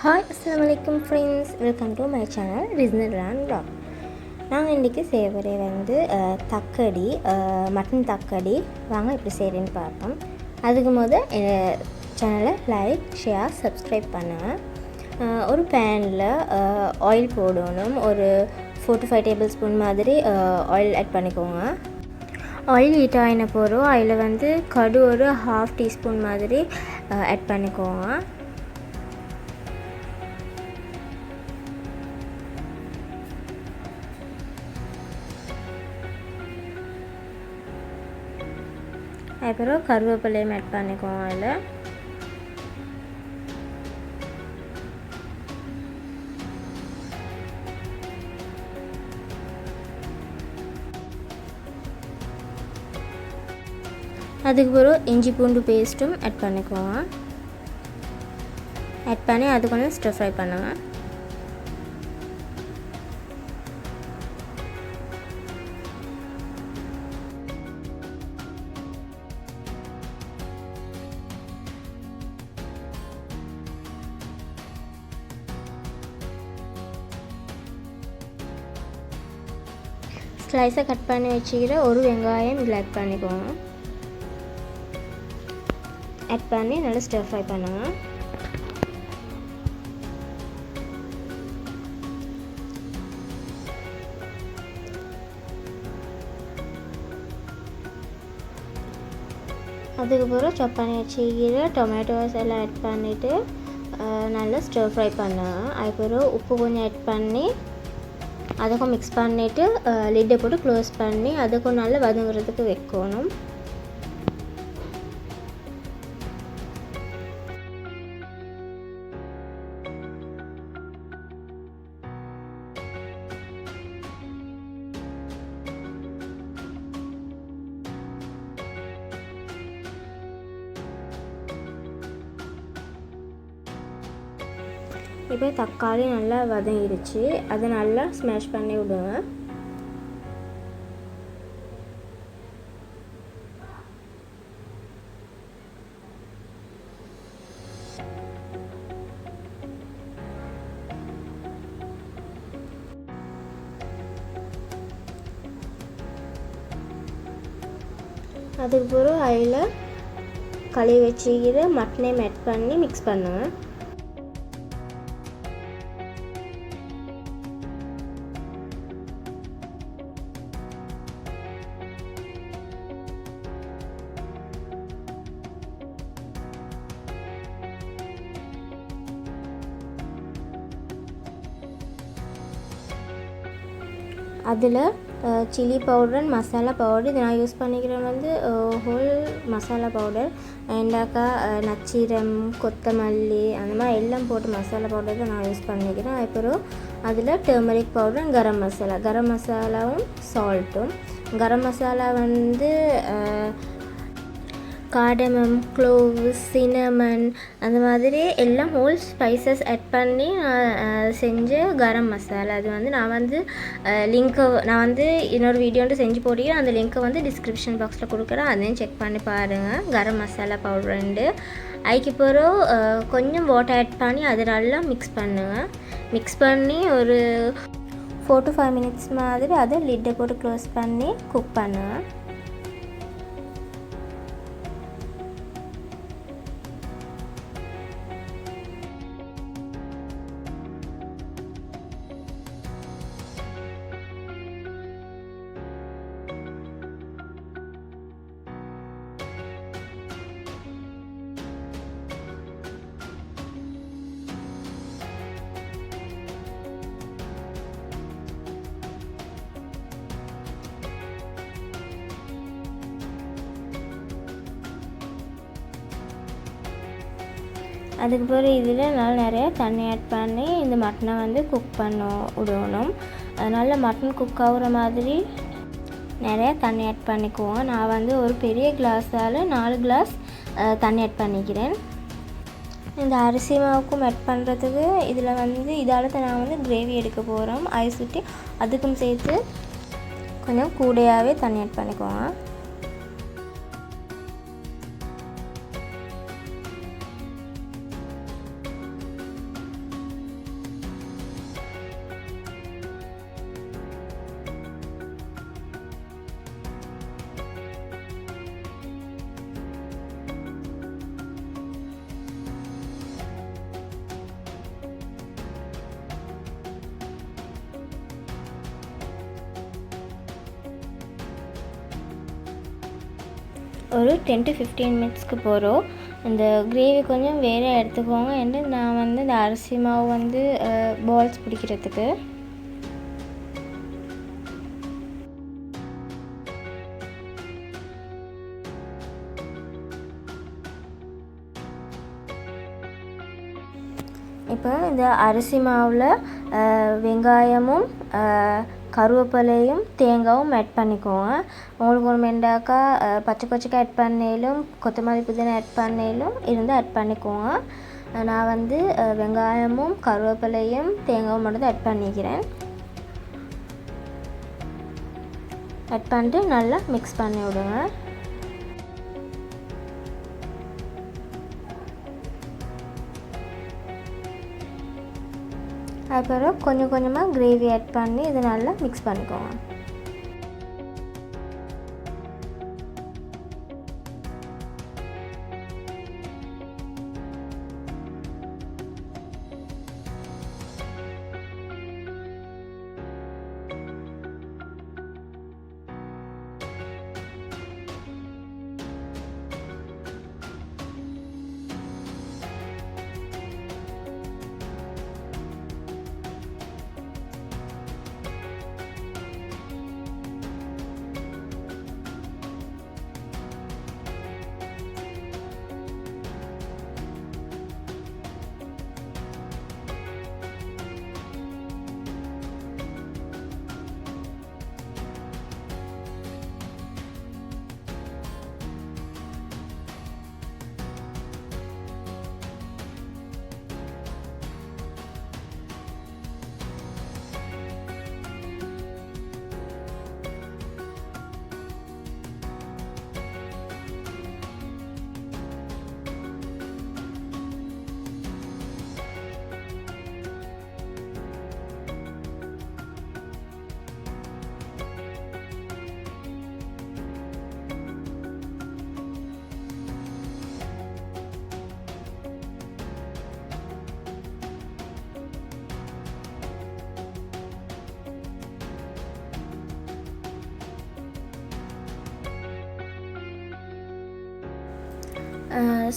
Hi அஸ்ஸலாமு அலைக்கும் friends, welcome to my channel Rizner and vlog. நாங்கள் இன்றைக்கி செய்வதே தக்கடி, மட்டன் தக்கடி. வாங்க இப்படி செய்கிறேன்னு பார்ப்போம். அதுக்கு சேனலை லைக், ஷேர், சப்ஸ்கிரைப் பண்ணுங்கள். ஒரு பேனில் ஆயில் போடணும். ஒரு 4 to 5 டேபிள் ஸ்பூன் மாதிரி ஆயில் ஆட் பண்ணிக்கோங்க. ஆயில் ஹீட் ஆகின போகிறோம். அதில் கடு ஒரு 1/2 டீஸ்பூன் மாதிரி ஆட் பண்ணிக்கோங்க. அப்புறம் கருவேப்பிலையும் ஆட் பண்ணிக்கோங்க. அதில் அதுக்கு பிறகு இஞ்சி பூண்டு பேஸ்ட்டும் ஆட் பண்ணிக்கோங்க. ஆட் பண்ணி அது கொஞ்சம் ஸ்டர் ஃப்ரை பண்ணுங்கள். ஸ்லைஸை கட் பண்ணி வச்சுக்கிற ஒரு வெங்காயம் இதில் ஆட் பண்ணிக்கோங்க. ஆட் பண்ணி நல்லா ஸ்டர் ஃப்ரை பண்ணுங்கள். அதுக்கப்புறம் சாப் பண்ணி வச்சுக்கிற டொமேட்டோஸ் எல்லாம் ஆட் பண்ணிவிட்டு நல்லா ஸ்டர் ஃப்ரை பண்ணுங்கள். அதுக்கப்புறம் உப்பு கொஞ்சம் ஆட் பண்ணி அதுக்கும் மிக்ஸ் பண்ணிவிட்டு லிட்டை போட்டு க்ளோஸ் பண்ணி அதுக்கும் நல்லா வதங்குறதுக்கு வைக்கணும். இப்போ தக்காளி நல்லா வதங்கிடுச்சு. அதை நல்லா ஸ்மாஷ் பண்ணி விடுங்க. அதுக்கு பிறகு அதில் கழுவி வச்சுக்கிற மட்டனையும் ஆட் பண்ணி மிக்ஸ் பண்ணுங்கள். அதில் chilli powder and masala powder இது நான் யூஸ் பண்ணிக்கிறேன். ஹோல் மசாலா பவுடர் ஏண்டாக்கா நச்சீரம், கொத்தமல்லி அந்த மாதிரி எல்லாம் போட்டு மசாலா பவுடர் தான் நான் யூஸ் பண்ணிக்கிறேன். அப்புறம் அதில் டர்மரிக் பவுடர் அண்ட் கரம் மசாலாவும் சால்ட்டும். Garam masala cardamom, gloves, cinnamon அந்த மாதிரி எல்லாம் ஹோல் ஸ்பைசஸ் ஆட் பண்ணி செஞ்ச கரம் மசாலா. அது நான் இன்னொரு வீடியோன்ட்டு செஞ்சு போட்டிக்கிறேன். அந்த லிங்க்கை டிஸ்கிரிப்ஷன் பாக்ஸில் கொடுக்குறேன். அதையும் செக் பண்ணி பாருங்கள். கரம் மசாலா பவுடர் அதுக்கு பிறகு கொஞ்சம் வாட்டர் ஆட் பண்ணி அதை நல்லா மிக்ஸ் பண்ணுங்கள். மிக்ஸ் பண்ணி ஒரு 4 to 5 மினிட்ஸ் மாதிரி அதை லிட்டை போட்டு க்ளோஸ் பண்ணி குக் பண்ணுங்கள். அதுக்கு பிறகு இதில் நிறைய தண்ணி ஆட் பண்ணி இந்த மட்டனை குக் பண்ண விடணும். அதனால் மட்டன் குக் ஆகுற மாதிரி நிறையா தண்ணி ஆட் பண்ணிக்குவோம். நான் ஒரு பெரிய கிளாஸால் 4 கிளாஸ் தண்ணி ஆட் பண்ணிக்கிறேன். இந்த அரிசி மாவுக்கும் ஆட் பண்ணுறதுக்கு இதில் இதால் தான் நான் கிரேவி எடுக்க போகிறோம். ஐஸ் ஊற்றி அதுக்கும் சேர்த்து கொஞ்சம் கூடையாகவே தண்ணி ஆட் பண்ணிக்குவோம். ஒரு 10 to 15 மினிட்ஸ்க்கு போகிறோம். இந்த கிரேவி கொஞ்சம் வேறு எடுத்துக்கோங்க. என்று நான் வந்து இந்த அரிசி மாவு வந்து பால்ஸ் பிடிக்கிறதுக்கு இப்போ இந்த அரிசி மாவில் வெங்காயமும் கருவேப்பிலையும் தேங்காயும் ஆட் பண்ணிக்கோங்க. உங்களுக்கு ஒரு மெண்டாக்கா பச்சைக்காய் ஆட் பண்ணேலும் கொத்தமல்லி புதினா ஆட் பண்ணேலும் இருந்தால் ஆட் பண்ணிக்கோங்க. நான் வந்து வெங்காயமும் கருவேப்பிலையும் தேங்காயும் மட்டும் ஆட் பண்ணிக்கிறேன். ஆட் பண்ணிட்டு நல்லா மிக்ஸ் பண்ணி விடுங்க. அப்புறம் கொஞ்சம் கொஞ்சமாக கிரேவி ஆட் பண்ணி இதை நல்லா மிக்ஸ் பண்ணிக்கோங்க.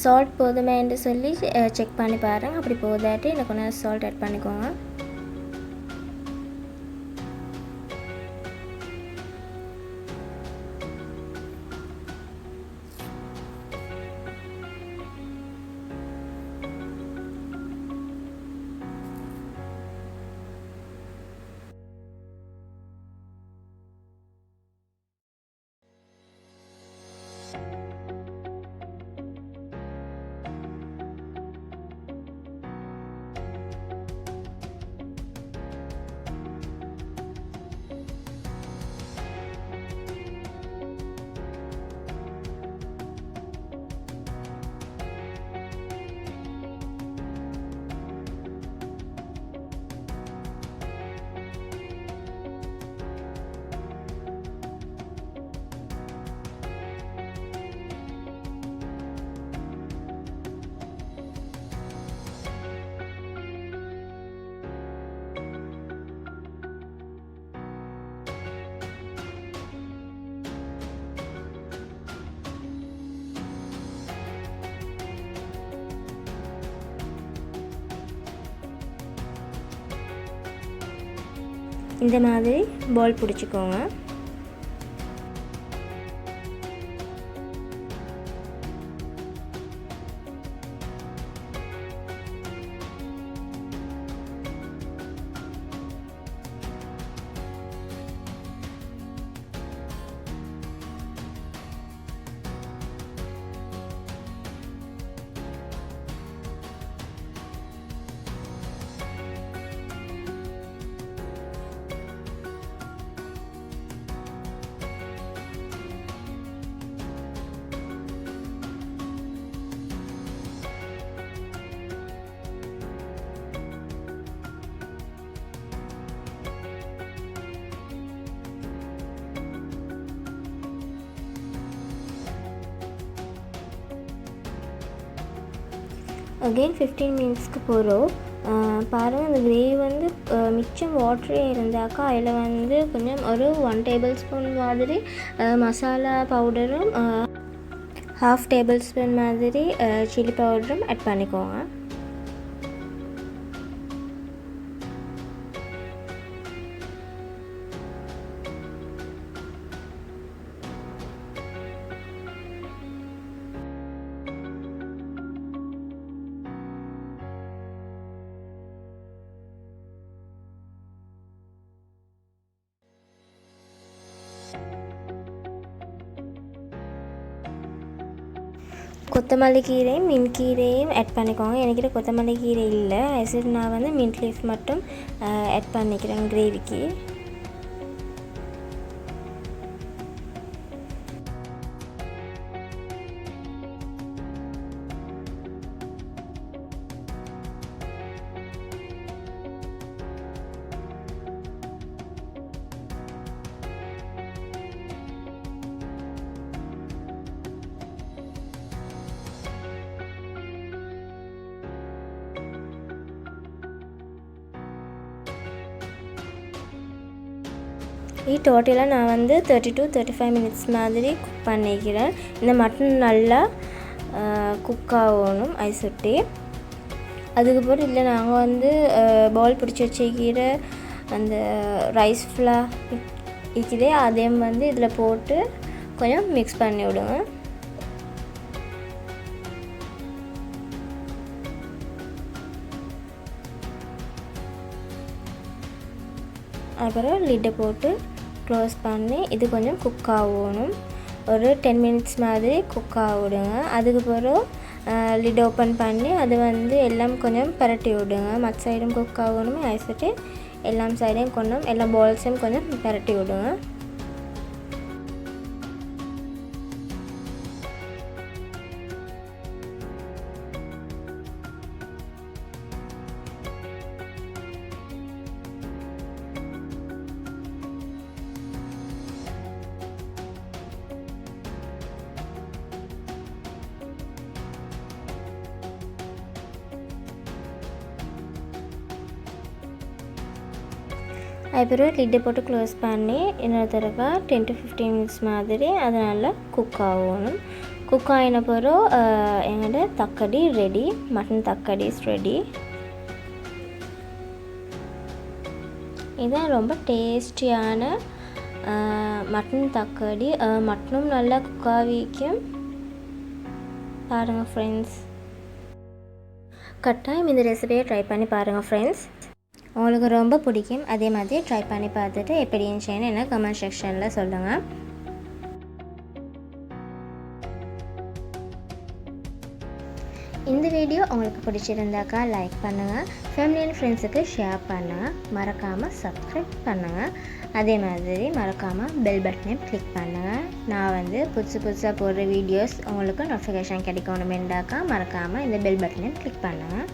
சால்ட் போதுமேன்னு சொல்லி செக் பண்ணி பாருங்கள். அப்படி போதாட்டி எனக்கு கொஞ்சம் சால்ட் ஆட் பண்ணிக்கோங்க. இந்த மாதிரி பால் பிடிச்சிக்கோங்க. அகெயின் 15 மினிட்ஸ்க்கு போகிறோம். பாருங்கள், அந்த கிரேவி வந்து மிச்சம் வாட்டரே இருந்தாக்கா அதில் வந்து கொஞ்சம் ஒரு 1 டேபிள் ஸ்பூன் மாதிரி மசாலா பவுடரும் 1/2 டேபிள் ஸ்பூன் மாதிரி சில்லி பவுடரும் ஆட் பண்ணிக்கோங்க. கொத்தமல்லி கீரையும் மின்ட் கீரையும் ஆட் பண்ணிக்கோங்க. என்கிட்ட கொத்தமல்லி கீரை இல்லை, சரி நான் வந்து மின்ட் லீஃப் மட்டும் ஆட் பண்ணிக்கிறேன் கிரேவிக்கு. டோட்டலாக நான் வந்து 30 to 35 மினிட்ஸ் மாதிரி குக் பண்ணிக்கிறேன். இந்த மட்டன் நல்லா குக் ஆகணும் ஐஸ் சுட்டி. அதுக்கப்புறம் இதில் நாங்கள் வந்து பால் பிடிச்சி வச்சுக்கிற அந்த ரைஸ் ஃப்ளார் இருக்குதே அதையும் வந்து இதில் போட்டு கொஞ்சம் மிக்ஸ் பண்ணி விடுங்க. அப்புறம் லிட்டை போட்டு க்ளோஸ் பண்ணி இது கொஞ்சம் குக் ஆகணும். ஒரு 10 மினிட்ஸ் மாதிரி குக் ஆக விடுங்க. அதுக்கப்புறம் லிட் ஓப்பன் பண்ணி அது வந்து எல்லாம் கொஞ்சம் பரட்டி விடுங்க. மற்ற சைடும் குக் ஆகணும் ஐசிட்டு எல்லாம் சைடையும் கொஞ்சம் எல்லா பால்ஸையும் கொஞ்சம் பரட்டி விடுங்க. அதுக்கப்புறம் லிட்டை போட்டு க்ளோஸ் பண்ணி இன்னொரு தடவை 10 to 15 மினிட்ஸ் மாதிரி அது நல்லா குக் ஆகணும். குக் ஆகின பிறகு எங்களோட thakkadi ready. Mutton thakkadi is ready. இதுதான் ரொம்ப டேஸ்டியான மட்டன் தக்கடி. மட்டனும் நல்லா குக் ஆகிக்கும். பாருங்கள் ஃப்ரெண்ட்ஸ், கட்டாயம் இந்த ரெசிபியை ட்ரை பண்ணி பாருங்கள் ஃப்ரெண்ட்ஸ். உங்களுக்கு ரொம்ப பிடிக்கும். அதே மாதிரி ட்ரை பண்ணி பார்த்துட்டு எப்படி இருந்துச்சுன்னு என்ன கமெண்ட் செக்ஷனில் சொல்லுங்கள். இந்த வீடியோ உங்களுக்கு பிடிச்சிருந்தாக்கா லைக் பண்ணுங்கள், ஃபேமிலி அண்ட் ஃப்ரெண்ட்ஸுக்கு ஷேர் பண்ணுங்கள், மறக்காமல் சப்ஸ்கிரைப் பண்ணுங்கள். அதே மாதிரி மறக்காமல் பெல் பட்டனையும் கிளிக் பண்ணுங்கள். நான் வந்து புதுசாக போடுற வீடியோஸ் உங்களுக்கு நோட்டிஃபிகேஷன் கிடைக்கணுமெண்டாக்கா மறக்காமல் இந்த பெல் பட்டனையும் கிளிக் பண்ணுங்கள்.